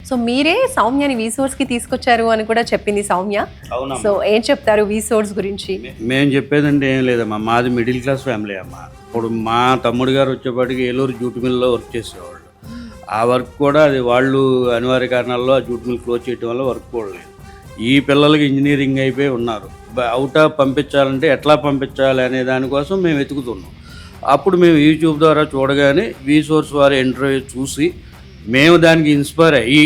So మీరే సౌమ్యని వీసోర్స్ కి తీసుకొచ్చారు అని కూడా చెప్పింది సౌమ్య. సో ఏం చెప్తారు వీసోర్స్ గురించి? మేము చెప్పేదంటే ఏం లేదమ్మా, మాది మిడిల్ క్లాస్ ఫ్యామిలీ అమ్మా. ఇప్పుడు మా తమ్ముడు గారు వచ్చేపాటికి ఏలూరు జూట్ మిల్లో వర్క్ చేసేవాళ్ళు. ఆ వర్క్ కూడా అది వాళ్ళు అనివార్య కారణాల్లో ఆ జూట్ మిల్ క్లోజ్ చేయడం వల్ల వర్క్ కూడా లేదు. ఈ పిల్లలకి ఇంజనీరింగ్ అయిపోయి ఉన్నారు. అవుట్ ఆఫ్ పంపించాలంటే ఎట్లా పంపించాలి అనే దానికోసం మేము వెతుకుతున్నాం. అప్పుడు మేము యూట్యూబ్ ద్వారా చూడగానే వీసోర్స్ వారి ఇంటర్వ్యూ చూసి మేము దానికి ఇన్స్పైర్ అయ్యి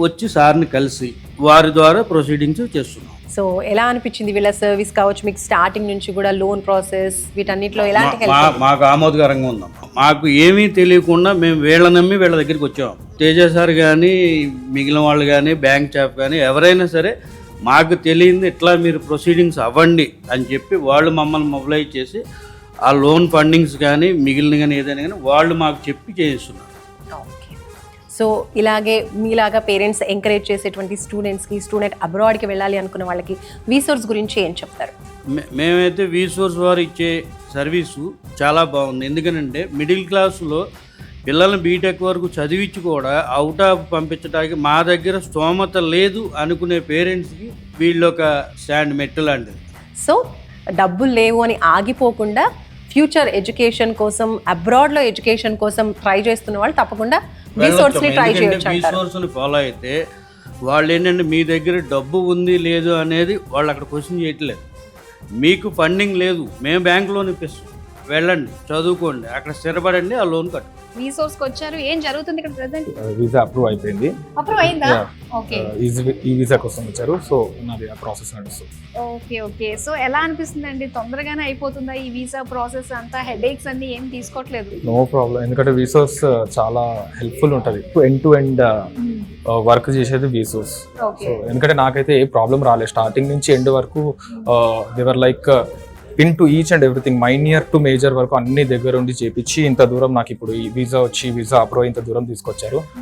వచ్చి సార్ని కలిసి వారి ద్వారా ప్రొసీడింగ్స్ చేస్తున్నాం. సో ఎలా అనిపించింది వీళ్ళ సర్వీస్ కావచ్చు, మీకు స్టార్టింగ్ నుంచి కూడా లోన్ ప్రాసెస్ వీటన్నిటిలో ఎలాంటి హెల్ప్? మాకు ఆమోదకరంగా ఉందమ్మా. మాకు ఏమీ తెలియకుండా మేము వీళ్ళ నమ్మి వీళ్ళ దగ్గరికి వచ్చాము. తేజ సార్ కానీ మిగిలిన వాళ్ళు కానీ బ్యాంక్ స్టాఫ్ కానీ ఎవరైనా సరే మాకు తెలియంది ఇట్లా మీరు ప్రొసీడింగ్స్ అవ్వండి అని చెప్పి వాళ్ళు మమ్మల్ని మొబిలైజ్ చేసి ఆ లోన్ ఫండింగ్స్ కానీ మిగిలిన కానీ ఏదైనా కానీ వాళ్ళు మాకు చెప్పి చేస్తున్నారు. సో ఇలాగే మీలాగా పేరెంట్స్ ఎంకరేజ్ చేసేటువంటి స్టూడెంట్స్కి, స్టూడెంట్ అబ్రాడ్కి వెళ్ళాలి అనుకున్న వాళ్ళకి వీసోర్స్ గురించి ఏం చెప్తారు? మేమైతే వీసోర్స్ వారు ఇచ్చే సర్వీసు చాలా బాగుంది. ఎందుకనంటే మిడిల్ క్లాసులో పిల్లల్ని బీటెక్ వరకు చదివించి కూడా అవుట్ ఆఫ్ పంపించడానికి మా దగ్గర స్తోమత లేదు అనుకునే పేరెంట్స్కి వీళ్ళు ఒక స్టాండ్ మెట్టు లాంటిది. సో డబ్బులు లేవు అని ఆగిపోకుండా ఫ్యూచర్ ఎడ్యుకేషన్ కోసం, అబ్రాడ్లో ఎడ్యుకేషన్ కోసం ట్రై చేస్తున్న వాళ్ళు తప్పకుండా వీసోర్స్ని ట్రై చేయొచ్చు. వీసోర్స్ని ఫాలో అయితే వాళ్ళు ఏంటంటే మీ దగ్గర డబ్బు ఉంది లేదు అనేది వాళ్ళు అక్కడ క్వశ్చన్ చేయట్లేదు. మీకు ఫండింగ్ లేదు, మేము బ్యాంక్ లోన్ ఇప్పిస్తాం, వెళ్ళండి చదువుకోండి, అక్కడ స్థిరపడండి, ఆ లోన్ కట్టు. వీసోర్స్ కి వచ్చారు, ఏం జరుగుతుంది ఇక్కడ ప్రెజెంట్? వీసా అప్రూవ్ అయిపోయింది. అప్రూవ్ అయిందా? ఓకే. ఈ వీసా కోసం వచ్చారు, సో నాది ఆ ప్రాసెస్ నడుస్తుంది. Okay okay. సో ఎలా అనిపిస్తుంది అండి? తొందరగానే అయిపోతుందా ఈ వీసా ప్రాసెస్ అంతా? హెడేక్స్ అన్ని ఏం తీసుకోవట్లేదు? నో ప్రాబ్లం, ఎందుకంటే వీసోర్స్ చాలా హెల్ప్ఫుల్ ఉంటుంది. ఎండ్ టు ఎండ్ వర్క్ చేసేది వీసోర్స్. సో ఎందుకంటే నాకైతే ఏ ప్రాబ్లం రాలేదు స్టార్టింగ్ నుంచి ఎండ్ వరకు. They were like into each and everything, minor to major వరకు అన్ని దగ్గర ఉండి చేపించి ఇంత దూరం నాకు ఇప్పుడు ఈ వీసా వచ్చి వీసా అప్రూవ్ ఇంత దూరం తీసుకొచ్చారు.